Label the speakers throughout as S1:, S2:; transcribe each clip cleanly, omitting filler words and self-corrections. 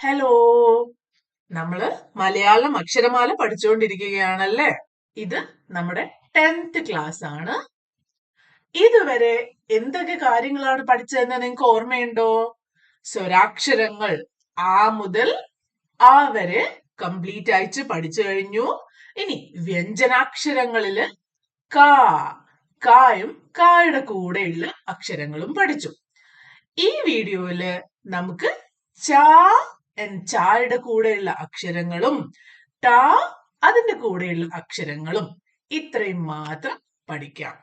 S1: Hello, നമ്മള് മലയാളം അക്ഷരമാല പഠിച്ചുകൊണ്ടിരിക്കുകയാണല്ലേ. ഇത് നമ്മുടെ 10th ക്ലാസ് ആണ്. ഇതുവരെ എന്തൊക്കെ കാര്യങ്ങളാണ് പഠിച്ചതെന്ന് നിങ്ങൾക്ക് ഓർമ്മയുണ്ടോ? സ്വരാക്ഷരങ്ങൾ ആ മുതൽ ആ വരെ കംപ്ലീറ്റ് ആയിട്ട് പഠിച്ചു കഴിഞ്ഞു. ഇനി വ്യഞ്ജനാക്ഷരങ്ങളില് കാ, കായും കായുടെ കൂടെയുള്ള അക്ഷരങ്ങളും പഠിച്ചു. ഈ വീഡിയോയില് നമുക്ക് ചാ ചായുടെ കൂടെയുള്ള അക്ഷരങ്ങളും ടാ അതിന്റെ കൂടെയുള്ള അക്ഷരങ്ങളും ഇത്രയും മാത്രം പഠിക്കാം.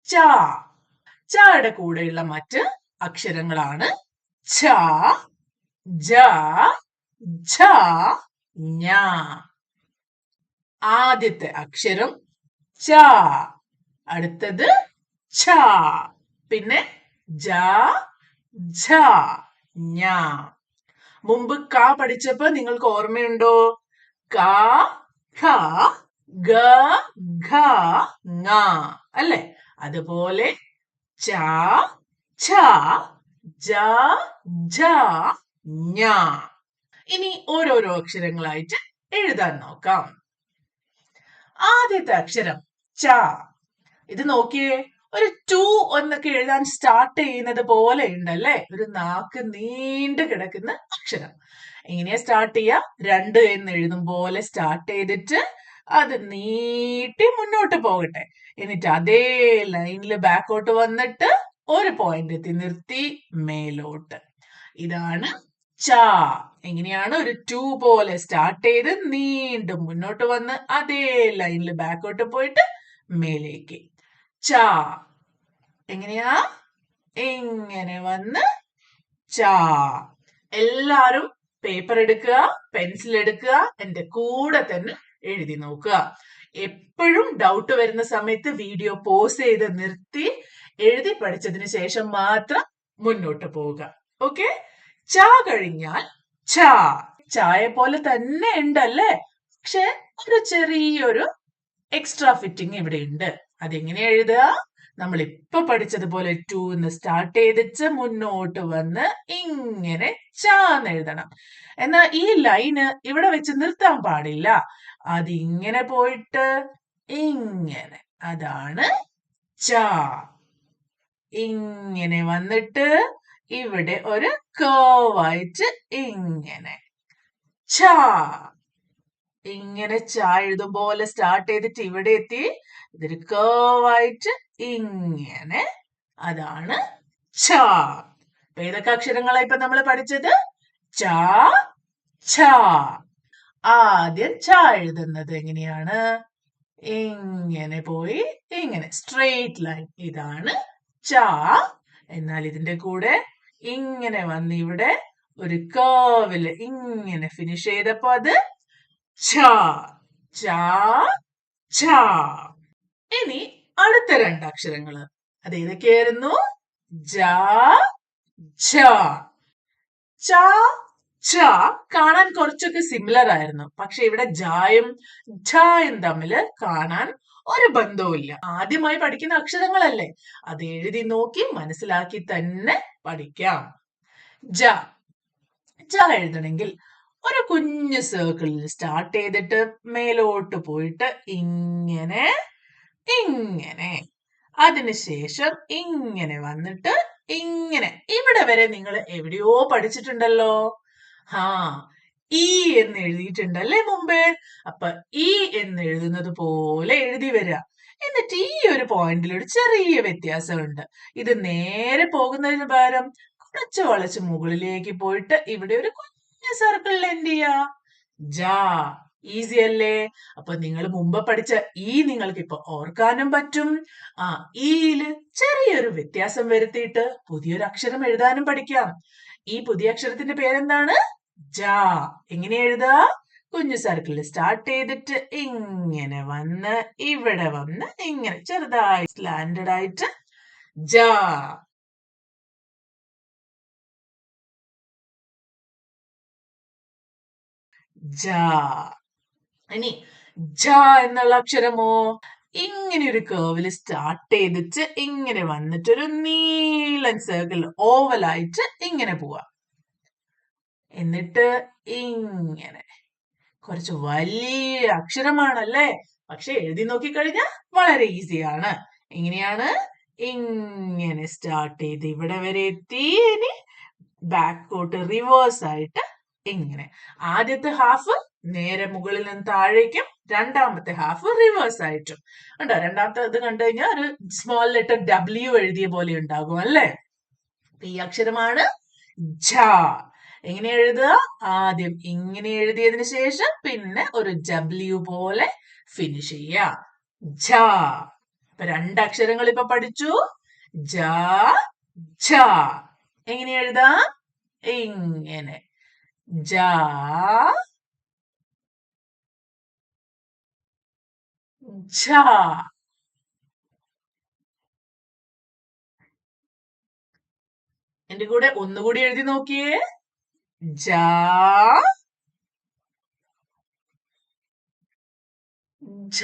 S1: ചാ, ചായുടെ കൂടെയുള്ള മറ്റ് അക്ഷരങ്ങളാണ് ഛ, ജ, ഝ, ഞ. ആദ്യത്തെ അക്ഷരം ച, അടുത്തത് ഛ, പിന്നെ ജ, ഝ, ഞ. മുമ്പ് ക പഠിച്ചപ്പോ നിങ്ങൾക്ക് ഓർമ്മയുണ്ടോ? ക, ഖ, ഗ, ഘ, ങ അല്ലെ? അതുപോലെ ച, ഛ, ജ, ഝ, ഞ. ഇനി ഓരോരോ അക്ഷരങ്ങളായിട്ട് എഴുതാൻ നോക്കാം. ആദ്യത്തെ അക്ഷരം ച. ഇത് നോക്കിയേ, ഒരു 2 എന്നൊക്കെ എഴുതാൻ സ്റ്റാർട്ട് ചെയ്യുന്നത് പോലെ ഉണ്ടല്ലേ? ഒരു നാക്ക് നീണ്ടു കിടക്കുന്ന അക്ഷരം. എങ്ങനെയാ സ്റ്റാർട്ട് ചെയ്യാ? 2 എന്ന് എഴുതും പോലെ സ്റ്റാർട്ട് ചെയ്തിട്ട് അത് നീട്ടി മുന്നോട്ട് പോകട്ടെ. എന്നിട്ട് അതേ ലൈനിൽ ബാക്കോട്ട് വന്നിട്ട് ഒരു പോയിന്റ് എത്തി നിർത്തി മേലോട്ട്. ഇതാണ് ച. എങ്ങനെയാണ്? ഒരു 2 പോലെ സ്റ്റാർട്ട് ചെയ്ത് നീണ്ടും മുന്നോട്ട് വന്ന് അതേ ലൈനിൽ ബാക്കോട്ട് പോയിട്ട് മേലേക്ക്. ച. എങ്ങനെയാ? ഇങ്ങനെ വന്ന് ച. എല്ലാരും പേപ്പർ എടുക്കുക, പെൻസിൽ എടുക്കുക, എന്റെ കൂടെ തന്നെ എഴുതി നോക്കുക. എപ്പോഴും ഡൗട്ട് വരുന്ന സമയത്ത് വീഡിയോ പോസ് ചെയ്ത് നിർത്തി എഴുതി പഠിച്ചതിന് ശേഷം മാത്രം മുന്നോട്ട് പോവുക. ഓക്കെ? ച കഴിഞ്ഞാൽ ഛ. ചായ പോലെ തന്നെ ഉണ്ടല്ലേ? പക്ഷെ ഒരു ചെറിയൊരു എക്സ്ട്രാ ഫിറ്റിംഗ് ഇവിടെ ഉണ്ട്. അതെങ്ങനെ എഴുതുക? നമ്മൾ ഇപ്പൊ പഠിച്ചതുപോലെ 2 എന്ന് സ്റ്റാർട്ട് ചെയ്തിട്ട് മുന്നോട്ട് വന്ന് ഇങ്ങനെ ചാന്ന് എഴുതണം. എന്നാൽ ഈ ലൈന് ഇവിടെ വെച്ച് നിർത്താൻ പാടില്ല. അതിങ്ങനെ പോയിട്ട് ഇങ്ങനെ. അതാണ് ച. ഇങ്ങനെ വന്നിട്ട് ഇവിടെ ഒരു കേവായിട്ട് ഇങ്ങനെ ച. ഇങ്ങനെ ച എഴുതും പോലെ സ്റ്റാർട്ട് ചെയ്തിട്ട് ഇവിടെ എത്തി ഇതൊരു കേവായിട്ട് ഇങ്ങനെ. അതാണ് ച. ഏതൊക്കെ അക്ഷരങ്ങളാണ് ഇപ്പൊ നമ്മൾ പഠിച്ചത്? ച, ഛ. ആദ്യം ച എഴുതുന്നത് എങ്ങനെയാണ്? ഇങ്ങനെ പോയി ഇങ്ങനെ സ്ട്രെയിറ്റ് ലൈൻ. ഇതാണ് ച. എന്നാൽ ഇതിന്റെ കൂടെ ഇങ്ങനെ വന്ന് ഇവിടെ ഒരു കേവില് ഇങ്ങനെ ഫിനിഷ് ചെയ്തപ്പോ അത് ഛ. ച, ഛ. ഇനി അടുത്ത 2 അക്ഷരങ്ങള് അത് ഏതൊക്കെയായിരുന്നു? ജ, ഝ. ച, ഛ കാണാൻ കുറച്ചൊക്കെ സിമിലർ ആയിരുന്നു. പക്ഷെ ഇവിടെ ജായും ഝായും തമ്മില് കാണാൻ ഒരു ബന്ധവുമില്ല. ആദ്യമായി പഠിക്കുന്ന അക്ഷരങ്ങളല്ലേ, അത് എഴുതി നോക്കി മനസ്സിലാക്കി തന്നെ പഠിക്കാം. ജ. ജ എഴുതണമെങ്കിൽ ഒരു കുഞ്ഞു സർക്കിളിൽ സ്റ്റാർട്ട് ചെയ്തിട്ട് മേലോട്ട് പോയിട്ട് ഇങ്ങനെ ഇങ്ങനെ. അതിനുശേഷം ഇങ്ങനെ വന്നിട്ട് ഇങ്ങനെ. ഇവിടെ വരെ നിങ്ങൾ എവിടെയോ പഠിച്ചിട്ടുണ്ടല്ലോ. ഈ എന്ന് എഴുതിയിട്ടുണ്ടല്ലേ മുമ്പേ? അപ്പൊ ഈ എന്ന് എഴുതുന്നത് പോലെ എഴുതി വരിക. എന്നിട്ട് ഈ ഒരു പോയിന്റിൽ ഒരു ചെറിയ വ്യത്യാസമുണ്ട്. ഇത് നേരെ പോകുന്നതിന് പകരം കുറച്ച് വളച്ച് മുകളിലേക്ക് പോയിട്ട് ഇവിടെ ഒരു കുഞ്ഞു സർക്കിളിൽ എന്ത് ചെയ്യാ? ജാ. ഈസി അല്ലേ? അപ്പൊ നിങ്ങൾ മുമ്പ് പഠിച്ച ഈ നിങ്ങൾക്ക് ഇപ്പൊ ഓർക്കാനും പറ്റും. ഈയില് ചെറിയൊരു വ്യത്യാസം വരുത്തിയിട്ട് പുതിയൊരു അക്ഷരം എഴുതാനും പഠിക്കാം. ഈ പുതിയ അക്ഷരത്തിന്റെ പേരെന്താണ്? ജ. എങ്ങനെ എഴുതാ? കുഞ്ഞു സർക്കിളിൽ സ്റ്റാർട്ട് ചെയ്തിട്ട് ഇങ്ങനെ വന്ന് ഇവിടെ വന്ന് ഇങ്ങനെ ചെറുതായി സ്ലാൻഡഡ് ആയിട്ട് ജ. ജ. ഇനി ജ എന്നുള്ള അക്ഷരമോ ഇങ്ങനെ ഒരു കേർവില് സ്റ്റാർട്ട് ചെയ്തിട്ട് ഇങ്ങനെ വന്നിട്ട് ഒരു നീളൻ സർക്കിൾ ഓവലായിട്ട് ഇങ്ങനെ പോവാ. എന്നിട്ട് ഇങ്ങനെ. കുറച്ച് വലിയ അക്ഷരമാണല്ലേ, പക്ഷെ എഴുതി നോക്കിക്കഴിഞ്ഞാൽ വളരെ ഈസിയാണ്. എങ്ങനെയാണ്? ഇങ്ങനെ സ്റ്റാർട്ട് ചെയ്ത് ഇവിടെ വരെ എത്തി. ഇനി ബാക്കോട്ട് റിവേഴ്സ് ആയിട്ട് ഇങ്ങനെ. ആദ്യത്തെ ഹാഫ് നേരെ മുകളിൽ നിന്ന് താഴേക്കും, രണ്ടാമത്തെ ഹാഫ് റിവേഴ്സ് ആയിട്ടും. ഉണ്ടോ? രണ്ടാമത്തെ ഇത് കണ്ടു കഴിഞ്ഞാൽ ഒരു സ്മോൾ ലെറ്റർ W എഴുതിയ പോലെ ഉണ്ടാകും അല്ലേ? ഈ അക്ഷരമാണ് ഝ. എങ്ങനെ എഴുതുക? ആദ്യം ഇങ്ങനെ എഴുതിയതിനു ശേഷം പിന്നെ ഒരു W പോലെ ഫിനിഷ് ചെയ്യുക. ഝ. ഇപ്പൊ രണ്ടക്ഷരങ്ങൾ ഇപ്പൊ പഠിച്ചു. ജ, ഝ. എങ്ങനെ എഴുതാം? ഇങ്ങനെ. ജ, ഝ. എന്റെ കൂടെ ഒന്നുകൂടി എഴുതി നോക്കിയേ. ജ, ഝ.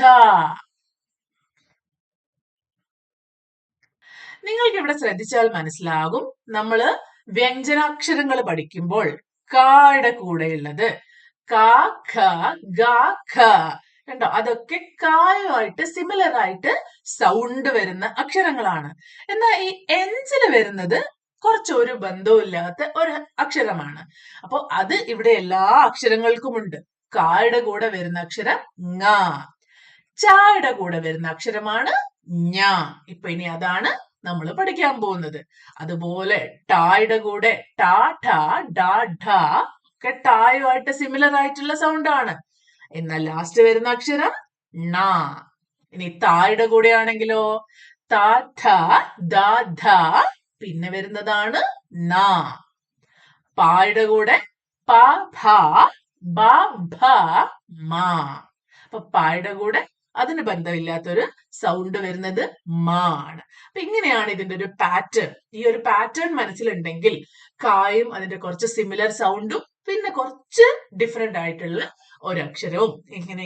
S1: നിങ്ങൾക്ക് ഇവിടെ ശ്രദ്ധിച്ചാൽ മനസ്സിലാകും, നമ്മള് വ്യഞ്ജനാക്ഷരങ്ങൾ പഠിക്കുമ്പോൾ കായുടെ കൂടെയുള്ളത് ക, ഖ, ഗ, ഘ. കണ്ടോ? അതൊക്കെ കായുമായിട്ട് സിമിലർ ആയിട്ട് സൗണ്ട് വരുന്ന അക്ഷരങ്ങളാണ്. എന്നാൽ ഈ എൻസിൽ വരുന്നത് കുറച്ചൊരു ബന്ധവുമില്ലാത്ത ഒരു അക്ഷരമാണ്. അപ്പൊ അത് ഇവിടെ എല്ലാ അക്ഷരങ്ങൾക്കുമുണ്ട്. കായുടെ കൂടെ വരുന്ന അക്ഷരം ങ. ചായുടെ കൂടെ വരുന്ന അക്ഷരമാണ് ഞ. ഇപ്പൊ ഇനി അതാണ് നമ്മൾ പഠിക്കാൻ പോകുന്നത്. അതുപോലെ ടായുടെ കൂടെ ടാ, ഠ, ഡ, ഢ ഒക്കെ ടായുമായിട്ട് സിമിലർ ആയിട്ടുള്ള സൗണ്ട് ആണ്. എന്നാൽ ലാസ്റ്റ് വരുന്ന അക്ഷരം ണ. ഇനി തായുടെ കൂടെ ആണെങ്കിലോ ത, ഥ, ദ, ധ പിന്നെ വരുന്നതാണ് ന. പായുടെ കൂടെ പ, ഭ, ബ, ഭ, മ. അപ്പൊ പായുടെ കൂടെ അതിന് ബന്ധമില്ലാത്തൊരു സൗണ്ട് വരുന്നത് മ ആണ്. അപ്പൊ ഇങ്ങനെയാണ് ഇതിന്റെ ഒരു പാറ്റേൺ. ഈ ഒരു പാറ്റേൺ മനസ്സിലുണ്ടെങ്കിൽ കായും അതിന്റെ കുറച്ച് സിമിലർ സൗണ്ടും പിന്നെ കുറച്ച് ഡിഫറെന്റ് ആയിട്ടുള്ള ഒരക്ഷരവും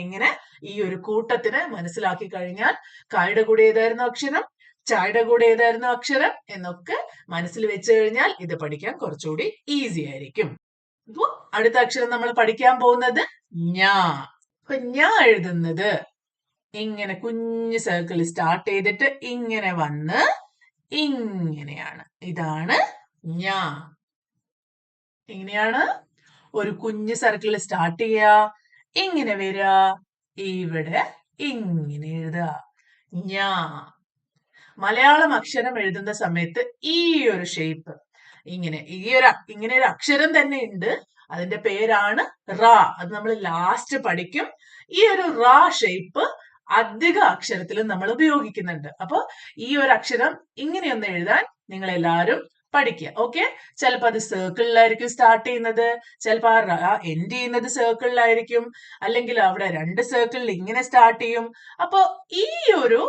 S1: ഇങ്ങനെ ഈ ഒരു കൂട്ടത്തിന് മനസ്സിലാക്കി കഴിഞ്ഞാൽ കായുടെ കൂടെ ഏതായിരുന്നു അക്ഷരം, ചായുടെ കൂടെ ഏതായിരുന്നു അക്ഷരം എന്നൊക്കെ മനസ്സിൽ വെച്ച് കഴിഞ്ഞാൽ ഇത് പഠിക്കാൻ കുറച്ചുകൂടി ഈസി ആയിരിക്കും. അപ്പൊ അടുത്ത അക്ഷരം നമ്മൾ പഠിക്കാൻ പോകുന്നത് ഞാ. അപ്പൊ ഞാ എഴുതുന്നത് ഇങ്ങനെ കുഞ്ഞു സർക്കിൾ സ്റ്റാർട്ട് ചെയ്തിട്ട് ഇങ്ങനെ വന്ന് ഇങ്ങനെയാണ്. ഇതാണ് ഞാ. എങ്ങനെയാണ്? ഒരു കുഞ്ഞു സർക്കിൾ സ്റ്റാർട്ട് ചെയ്യുക, ഇങ്ങനെ വരിക, ഇവിടെ ഇങ്ങനെ എഴുതുക. ഞാ. മലയാളം അക്ഷരം എഴുതുന്ന സമയത്ത് ഈ ഒരു ഷേപ്പ് ഇങ്ങനെ ഇങ്ങനെ ഒരു അക്ഷരം തന്നെ ഉണ്ട്. അതിന്റെ പേരാണ് റ. അത് നമ്മൾ ലാസ്റ്റ് പഠിക്കും. ഈ ഒരു റ ഷേപ്പ് അധിക അക്ഷരത്തിലും നമ്മൾ ഉപയോഗിക്കുന്നുണ്ട്. അപ്പൊ ഈ ഒരു അക്ഷരം ഇങ്ങനെയൊന്ന് എഴുതാൻ നിങ്ങൾ എല്ലാവരും പഠിക്കുക. ഓക്കെ? ചിലപ്പോ അത് സർക്കിളിലായിരിക്കും സ്റ്റാർട്ട് ചെയ്യുന്നത്, ചിലപ്പോ ആ എൻഡ് ചെയ്യുന്നത് സർക്കിളിലായിരിക്കും, അല്ലെങ്കിൽ അവിടെ രണ്ട് സർക്കിളിൽ ഇങ്ങനെ സ്റ്റാർട്ട് ചെയ്യും. അപ്പൊ ഈ ഒരു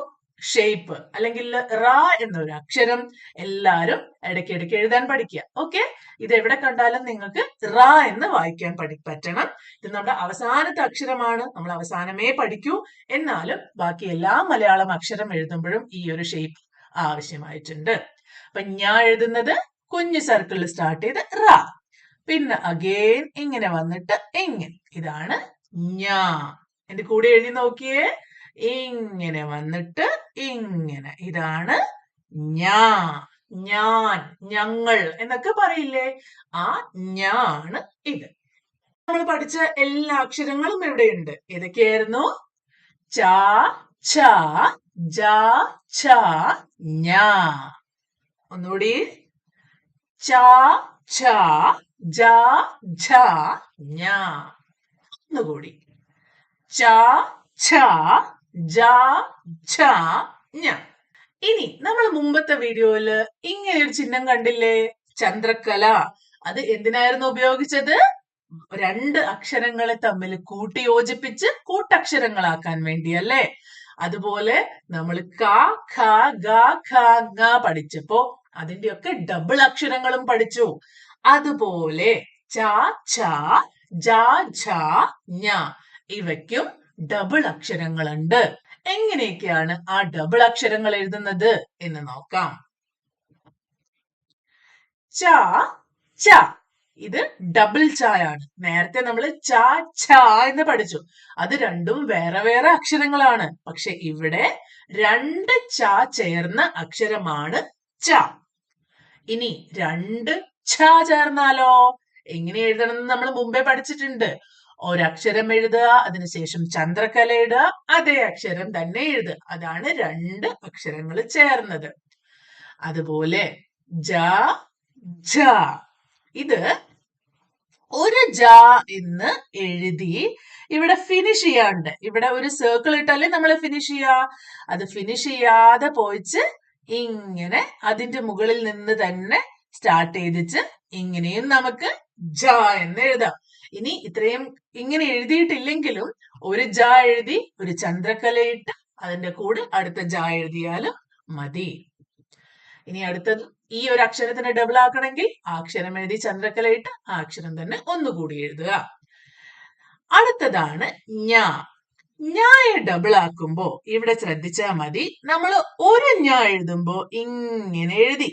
S1: ഷേപ്പ് അല്ലെങ്കിൽ റ എന്നൊരു അക്ഷരം എല്ലാരും ഇടയ്ക്കിടയ്ക്ക് എഴുതാൻ പഠിക്കുക. ഓക്കെ? ഇത് എവിടെ കണ്ടാലും നിങ്ങൾക്ക് റ എന്ന് വായിക്കാൻ പറ്റണം. ഇത് നമ്മുടെ അവസാനത്തെ അക്ഷരമാണ്, നമ്മൾ അവസാനമേ പഠിക്കൂ. എന്നാലും ബാക്കി എല്ലാ മലയാളം അക്ഷരം എഴുതുമ്പോഴും ഈ ഒരു ഷേപ്പ് ആവശ്യമായിട്ടുണ്ട്. അപ്പൊ ഞാൻ എഴുതുന്നത് കുഞ്ഞു സർക്കിളിൽ സ്റ്റാർട്ട് ചെയ്ത് റ, പിന്നെ അഗെയിൻ ഇങ്ങനെ വന്നിട്ട് ഇങ്ങനെ. ഇതാണ് ഞാ. എന്റെ കൂടെ എഴുതി നോക്കിയേ. ഇങ്ങനെ വന്നിട്ട് ഇങ്ങനെ. ഇതാണ് ഞാ. ഞാൻ, ഞങ്ങൾ എന്നൊക്കെ പറയില്ലേ, ആ ഞാണ് ഇത്. നമ്മൾ പഠിച്ച എല്ലാ അക്ഷരങ്ങളും ഇവിടെയുണ്ട്. ഏതൊക്കെയായിരുന്നു? ച, ഛ, ജ, ഛ, ഞ. ഒന്നുകൂടി. ച, ഛ, ജ, ഝ, ഞ. ഒന്നുകൂടി. ച, ഛ, ജ, ഝ, ഞ. ഇനി നമ്മൾ മുമ്പത്തെ വീഡിയോയില് ഇങ്ങനെ ഒരു ചിഹ്നം കണ്ടില്ലേ? ചന്ദ്രക്കല. അത് എന്തിനായിരുന്നു ഉപയോഗിച്ചത്? രണ്ട് അക്ഷരങ്ങളെ തമ്മിൽ കൂട്ടിയോജിപ്പിച്ച് കൂട്ടക്ഷരങ്ങളാക്കാൻ വേണ്ടി അല്ലേ? അതുപോലെ നമ്മൾ ക, ഖ, ഗ, ഘ, ങ പഠിച്ചപ്പോ അതിന്റെയൊക്കെ ഡബിൾ അക്ഷരങ്ങളും പഠിച്ചു. അതുപോലെ ച, ഛ, ജ, ഝ, ഞ ഇവയ്ക്കും ഡബിൾ അക്ഷരങ്ങളുണ്ട്. എങ്ങനെയൊക്കെയാണ് ആ ഡബിൾ അക്ഷരങ്ങൾ എഴുതുന്നത് എന്ന് നോക്കാം. ച, ച. ഇത് ഡബിൾ ചായാണ്. നേരത്തെ നമ്മൾ ച ഛ എന്ന് പഠിച്ചു. അത് രണ്ടും വേറെ വേറെ അക്ഷരങ്ങളാണ്. പക്ഷെ ഇവിടെ രണ്ട് ച ചേർന്ന അക്ഷരമാണ് ച. ഇനി രണ്ട് ഛ ചേർന്നാലോ എങ്ങനെ എഴുതണം എന്ന് നമ്മൾ മുമ്പേ പഠിച്ചിട്ടുണ്ട്. ഒരക്ഷരം എഴുതുക, അതിനുശേഷം ചന്ദ്രക്കല ഇടുക, അതേ അക്ഷരം തന്നെ എഴുതുക. അതാണ് രണ്ട് അക്ഷരങ്ങൾ ചേർന്നത്. അതുപോലെ ജ ജ, ഇത് ഒരു ജ എന്ന് എഴുതി ഇവിടെ ഫിനിഷ് ചെയ്യാണ്ട്, ഇവിടെ ഒരു സർക്കിൾ ഇട്ടല്ലേ നമ്മൾ ഫിനിഷ് ചെയ്യാ. അത് ഫിനിഷ് ചെയ്യാതെ പോയിച്ച് ഇങ്ങനെ അതിന്റെ മുകളിൽ നിന്ന് തന്നെ സ്റ്റാർട്ട് ചെയ്തിച്ച് ഇങ്ങനെയും നമുക്ക് ജ എന്ന് എഴുതാം. ഇനി ഇത്രയും ഇങ്ങനെ എഴുതിയിട്ടില്ലെങ്കിലും ഒരു ജ എഴുതി ഒരു ചന്ദ്രക്കലയിട്ട് അതിന്റെ കൂടെ അടുത്ത ജ എഴുതിയാലും മതി. ഇനി അടുത്തത് ഈ ഒരു അക്ഷരത്തിന് ഡബിൾ ആക്കണമെങ്കിൽ ആ അക്ഷരം എഴുതി ചന്ദ്രക്കലയിട്ട് ആ അക്ഷരം തന്നെ ഒന്നുകൂടി എഴുതുക. അടുത്തതാണ് ഞ. ഞായെ ഡബിൾ ആക്കുമ്പോ ഇവിടെ ശ്രദ്ധിച്ചാൽ മതി, നമ്മൾ ഒരു ഞ എഴുതുമ്പോ ഇങ്ങനെ എഴുതി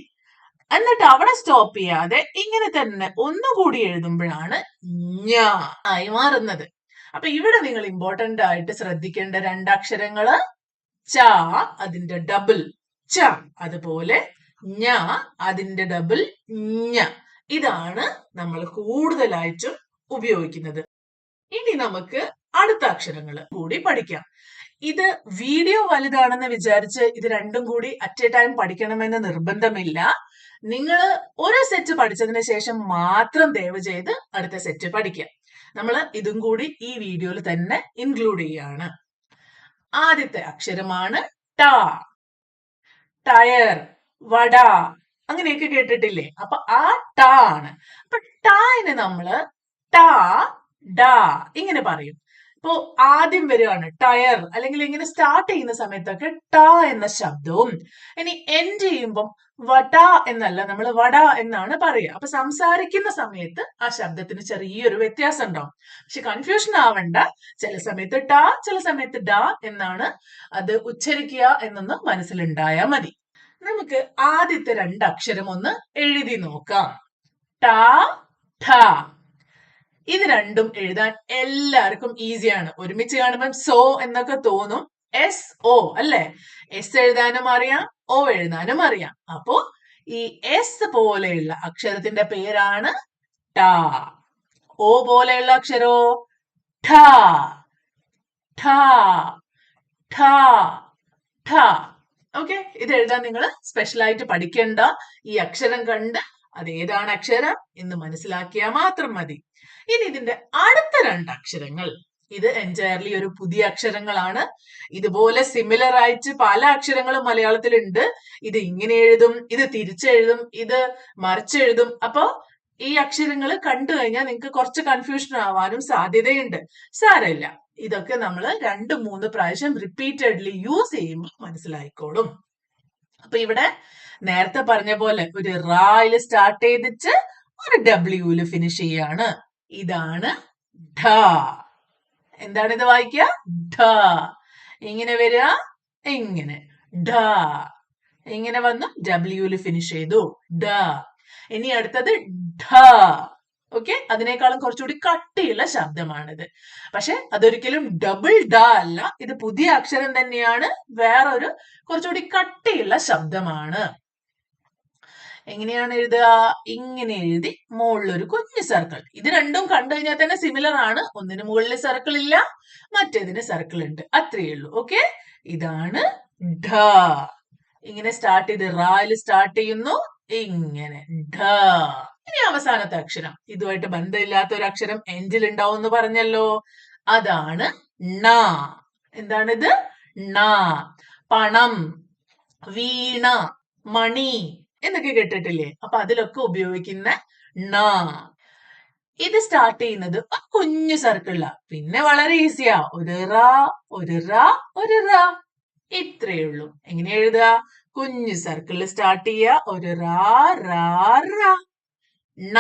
S1: എന്നിട്ട് അവിടെ സ്റ്റോപ്പ് ചെയ്യാതെ ഇങ്ങനെ തന്നെ ഒന്നുകൂടി എഴുതുമ്പോഴാണ് ഞ ആയി മാറുന്നത്. അപ്പൊ ഇവിടെ നിങ്ങൾ ഇമ്പോർട്ടന്റ് ആയിട്ട് ശ്രദ്ധിക്കേണ്ട രണ്ടക്ഷരങ്ങള് ച അതിന്റെ ഡബിൾ ച, അതുപോലെ ഞ അതിന്റെ ഡബിൾ ഞ. ഇതാണ് നമ്മൾ കൂടുതലായിട്ടും ഉപയോഗിക്കുന്നത്. ഇനി നമുക്ക് അടുത്ത അക്ഷരങ്ങൾ കൂടി പഠിക്കാം. ഇത് വീഡിയോ വലുതാണെന്ന് വിചാരിച്ച് ഇത് രണ്ടും കൂടി അറ്റ് എ ടൈം പഠിക്കണമെന്ന് നിർബന്ധമില്ല. നിങ്ങൾ ഒരു സെറ്റ് പഠിച്ചതിന് ശേഷം മാത്രം ദയവ് ചെയ്ത് അടുത്ത സെറ്റ് പഠിക്കുക. നമ്മൾ ഇതും കൂടി ഈ വീഡിയോയിൽ തന്നെ ഇൻക്ലൂഡ് ചെയ്യാണ്. ആദ്യത്തെ അക്ഷരമാണ് ട. ടയർ, വട, അങ്ങനെയൊക്കെ കേട്ടിട്ടില്ലേ? അപ്പൊ ആ ട ആണ്. അപ്പൊ ടാന് നമ്മള് ട ഡ ഇങ്ങനെ പറയും. ഇപ്പോ ആദ്യം വരികയാണ് ടയർ, അല്ലെങ്കിൽ ഇങ്ങനെ സ്റ്റാർട്ട് ചെയ്യുന്ന സമയത്തൊക്കെ ട എന്ന ശബ്ദവും, ഇനി എൻഡ് ചെയ്യുമ്പം വട എന്നല്ല, നമ്മൾ വട എന്നാണ് പറയുക. അപ്പൊ സംസാരിക്കുന്ന സമയത്ത് ആ ശബ്ദത്തിന് ചെറിയൊരു വ്യത്യാസം ഉണ്ടാവും. പക്ഷെ കൺഫ്യൂഷൻ ആവണ്ട, ചില സമയത്ത് ട ചില സമയത്ത് ഡ എന്നാണ് അത് ഉച്ചരിക്കുക എന്നൊന്ന് മനസ്സിലുണ്ടായാൽ മതി. നമുക്ക് ആദ്യത്തെ രണ്ടക്ഷരം ഒന്ന് എഴുതി നോക്കാം. ട ഠ. ഇത് രണ്ടും എഴുതാൻ എല്ലാവർക്കും ഈസിയാണ്. ഒരുമിച്ച് കാണുമ്പോൾ സോ എന്നൊക്കെ തോന്നും. എസ് ഒ അല്ലെ? എസ് എഴുതാനും അറിയാം, ഒ എഴുതാനും അറിയാം. അപ്പോ ഈ എസ് പോലെയുള്ള അക്ഷരത്തിന്റെ പേരാണ് ട. ഓ പോലെയുള്ള അക്ഷരോ ഠ ഠ ഠ ഠ. ഓക്കെ, ഇത് എഴുതാൻ നിങ്ങൾ സ്പെഷ്യൽ ആയിട്ട് പഠിക്കേണ്ട. ഈ അക്ഷരം കണ്ട് അത് ഏതാണ് അക്ഷരം എന്ന് മനസ്സിലാക്കിയാൽ മാത്രം മതി. ഇനി ഇതിന്റെ അടുത്ത രണ്ടക്ഷരങ്ങൾ, ഇത് എൻറ്റയർലി ഒരു പുതിയ അക്ഷരങ്ങളാണ്. ഇതുപോലെ സിമിലർ ആയിട്ട് പല അക്ഷരങ്ങളും മലയാളത്തിലുണ്ട്. ഇത് ഇങ്ങനെ എഴുതും, ഇത് തിരിച്ചെഴുതും, ഇത് മറിച്ചെഴുതും. അപ്പൊ ഈ അക്ഷരങ്ങൾ കണ്ടു കഴിഞ്ഞാൽ നിങ്ങൾക്ക് കുറച്ച് കൺഫ്യൂഷൻ ആവാനും സാധ്യതയുണ്ട്. സാരമില്ല, ഇതൊക്കെ നമ്മൾ 2-3 പ്രാവശ്യം റിപ്പീറ്റഡ്ലി യൂസ് ചെയ്യുമ്പോൾ മനസ്സിലായിക്കോളും. അപ്പൊ ഇവിടെ നേരത്തെ പറഞ്ഞ പോലെ ഒരു റായില് സ്റ്റാർട്ട് ചെയ്തിട്ട് ഒരു ഡബ്ല്യൂല് ഫിനിഷ് ചെയ്യാണ്. ഇതാണ് ഢ. എന്താണ് ഇത് വായിക്കുക? ഢ. ഇങ്ങനെ വരിക, ഇങ്ങനെ ഢ. ഇങ്ങനെ വന്നു ഡബ്ല്യൂല് ഫിനിഷ് ചെയ്തു ഢ. ഇനി അടുത്തത് ഢ. ഓക്കെ, അതിനേക്കാളും കുറച്ചുകൂടി കട്ടിയുള്ള ശബ്ദമാണിത്. പക്ഷെ അതൊരിക്കലും ഡബിൾ ഡ അല്ല, ഇത് പുതിയ അക്ഷരം തന്നെയാണ്, വേറൊരു കുറച്ചുകൂടി കട്ടിയുള്ള ശബ്ദമാണ്. എങ്ങനെയാണ് എഴുതുക? ഇങ്ങനെ എഴുതി മുകളിലൊരു കുഞ്ഞു സർക്കിൾ. ഇത് രണ്ടും കണ്ടു കഴിഞ്ഞാൽ തന്നെ സിമിലർ ആണ്. ഒന്നിന് മുകളിൽ സർക്കിൾ ഇല്ല, മറ്റേതിന് സർക്കിൾ ഉണ്ട്, അത്രയേ ഉള്ളൂ. ഓക്കെ, ഇതാണ് ഢ. ഇങ്ങനെ സ്റ്റാർട്ട് ചെയ്ത് റായില് സ്റ്റാർട്ട് ചെയ്യുന്നു, ഇങ്ങനെ ഢ. ഇനി അവസാനത്തെ അക്ഷരം, ഇതുമായിട്ട് ബന്ധമില്ലാത്ത ഒരു അക്ഷരം എൻഡിൽ ഉണ്ടാവും എന്ന് പറഞ്ഞല്ലോ, അതാണ് ണ. എന്താണിത്? ണ. പണം, വീണ, മണി എന്നൊക്കെ കേട്ടിട്ടില്ലേ? അപ്പൊ അതിലൊക്കെ ഉപയോഗിക്കുന്ന ണ. ഇത് സ്റ്റാർട്ട് ചെയ്യുന്നത് കുഞ്ഞു സർക്കിളിലാ. പിന്നെ വളരെ ഈസിയാ, ഒരു റ ഒരു റ ഒരു റ, ഇത്രയേ ഉള്ളൂ. എങ്ങനെ എഴുതുക? കുഞ്ഞു സർക്കിളിൽ സ്റ്റാർട്ട് ചെയ്യുക, ഒരു റാ റാ റ. ണ.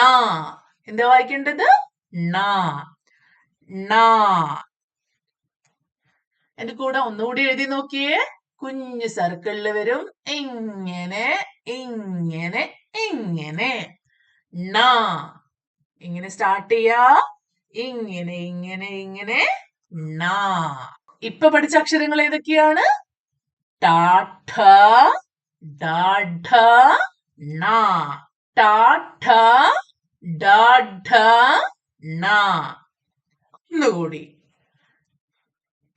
S1: എന്താ വായിക്കേണ്ടത്? ണ ണ. എന്റെ കൂടെ ഒന്നുകൂടി എഴുതി നോക്കിയേ. കുഞ്ഞു സർക്കിളിൽ വരും, ഇങ്ങനെ ഇങ്ങനെ ഇങ്ങനെ. ണ ഇങ്ങനെ സ്റ്റാർട്ട് ചെയ്യാ, ഇങ്ങനെ ഇങ്ങനെ ഇങ്ങനെ ണ. ഇപ്പൊ പഠിച്ച അക്ഷരങ്ങൾ ഏതൊക്കെയാണ്? ട, ഠ, ഡ, ഢ, ണ. ട, ഠ, ഡ, ഢ, ണ. ഒന്നുകൂടി.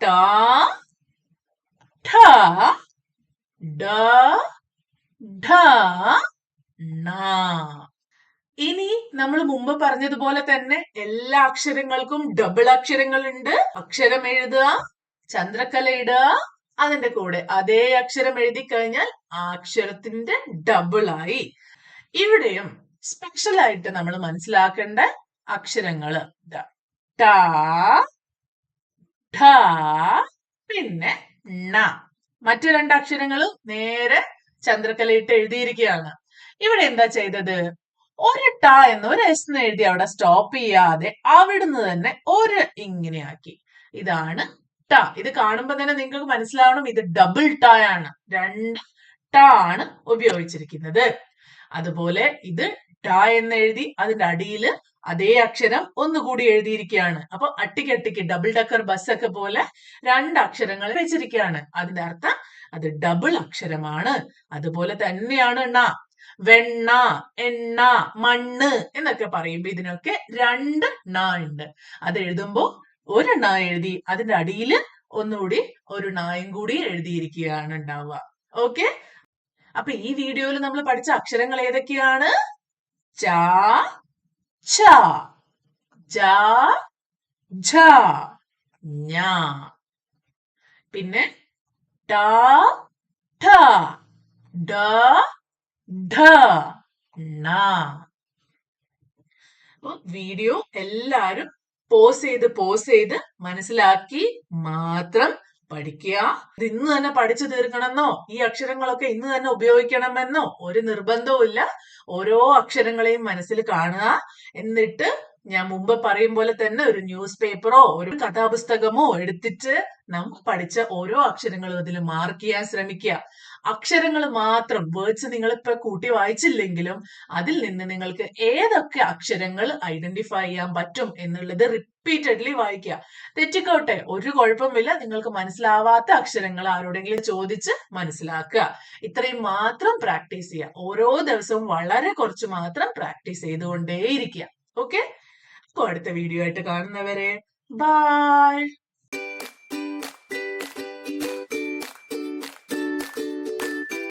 S1: ട, ഠ, ഡ, ഢ, ണ. ഇനി നമ്മൾ മുമ്പ് പറഞ്ഞതുപോലെ തന്നെ എല്ലാ അക്ഷരങ്ങൾക്കും ഡബിൾ അക്ഷരങ്ങൾ ഉണ്ട്. അക്ഷരം എഴുതുക, ചന്ദ്രക്കല ഇടുക, അതിന്റെ കൂടെ അതേ അക്ഷരം എഴുതി കഴിഞ്ഞാൽ ആ അക്ഷരത്തിന്റെ ഡബിൾ ആയി. ഇവിടെയും സ്പെഷ്യൽ ആയിട്ട് നമ്മൾ മനസ്സിലാക്കേണ്ട അക്ഷരങ്ങള് ട, ഠ, പിന്നെ ണ. മറ്റു രണ്ട് അക്ഷരങ്ങൾ നേരെ ചന്ദ്രക്കലയിട്ട് എഴുതിയിരിക്കുകയാണ്. ഇവിടെ എന്താ ചെയ്തത്? ഒരു ട എന്ന് ഒരു എസ് എന്ന് എഴുതി അവിടെ സ്റ്റോപ്പ് ചെയ്യാതെ അവിടുന്ന് തന്നെ ഒരു ഇങ്ങനെ ആക്കി. ഇതാണ് ട. ഇത് കാണുമ്പോൾ തന്നെ നിങ്ങൾക്ക് മനസ്സിലാവണം ഇത് ഡബിൾ ട ആണ്. രണ്ട് ട ആണ് ഉപയോഗിച്ചിരിക്കുന്നത്. അതുപോലെ ഇത് ട എന്ന് എഴുതി അതിന്റെ അടിയിൽ അതേ അക്ഷരം ഒന്നുകൂടി എഴുതിയിരിക്കുകയാണ്. അപ്പൊ അട്ടിക്കട്ടിക്ക് ഡബിൾ ഡക്കർ ബസ് ഒക്കെ പോലെ രണ്ട് അക്ഷരങ്ങൾ വെച്ചിരിക്കുകയാണ്. അതിന്റെ അർത്ഥം അത് ഡബിൾ അക്ഷരമാണ്. അതുപോലെ തന്നെയാണ് ണ. വെണ്ണ, എണ്ണ, മണ്ണ് എന്നൊക്കെ പറയുമ്പോ ഇതിനൊക്കെ രണ്ട് ണ ഉണ്ട്. അത് എഴുതുമ്പോ ഒരു ണ എഴുതി അതിന്റെ അടിയിൽ ഒന്നുകൂടി ഒരു ണയും കൂടി എഴുതിയിരിക്കുകയാണ് ഉണ്ടാവുക. ഓക്കെ. അപ്പൊ ഈ വീഡിയോയിൽ നമ്മൾ പഠിച്ച അക്ഷരങ്ങൾ ഏതൊക്കെയാണ്? ച, ഛ, ജ, ഝ, ഞ. പിന്നെ ട, ഠ, ഡ, ഢ, ണ. വീഡിയോ എല്ലാരും പോസ് ചെയ്ത് മനസ്സിലാക്കി മാത്രം പഠിക്കുക. ഇത് ഇന്ന് തന്നെ പഠിച്ചു തീർക്കണമെന്നോ ഈ അക്ഷരങ്ങളൊക്കെ ഇന്ന് തന്നെ ഉപയോഗിക്കണമെന്നോ ഒരു നിർബന്ധവും ഇല്ല. ഓരോ അക്ഷരങ്ങളെയും മനസ്സിൽ കാണുക. എന്നിട്ട് ഞാൻ മുമ്പ് പറയും പോലെ തന്നെ ഒരു ന്യൂസ് പേപ്പറോ ഒരു കഥാപുസ്തകമോ എടുത്തിട്ട് നമ്മൾ പഠിച്ച ഓരോ അക്ഷരങ്ങളും അതിൽ മാർക്ക് ചെയ്യാൻ ശ്രമിക്കുക. അക്ഷരങ്ങൾ മാത്രം വേർഡ്സ് നിങ്ങളിപ്പോ കൂട്ടി വായിച്ചില്ലെങ്കിലും അതിൽ നിന്ന് നിങ്ങൾക്ക് ഏതൊക്കെ അക്ഷരങ്ങൾ ഐഡന്റിഫൈ ചെയ്യാൻ പറ്റും എന്നുള്ളത് റിപ്പീറ്റഡ്ലി വായിക്കുക. തെറ്റിക്കോട്ടെ, ഒരു കുഴപ്പമില്ല. നിങ്ങൾക്ക് മനസ്സിലാവാത്ത അക്ഷരങ്ങൾ ആരോടെങ്കിലും ചോദിച്ച് മനസ്സിലാക്കുക. ഇത്രയും മാത്രം പ്രാക്ടീസ് ചെയ്യുക. ഓരോ ദിവസവും വളരെ കുറച്ച് മാത്രം പ്രാക്ടീസ് ചെയ്തുകൊണ്ടേയിരിക്കുക. ഓക്കെ. അപ്പോൾ അടുത്ത വീഡിയോ ആയിട്ട് കാണുന്നവരെ ബൈ.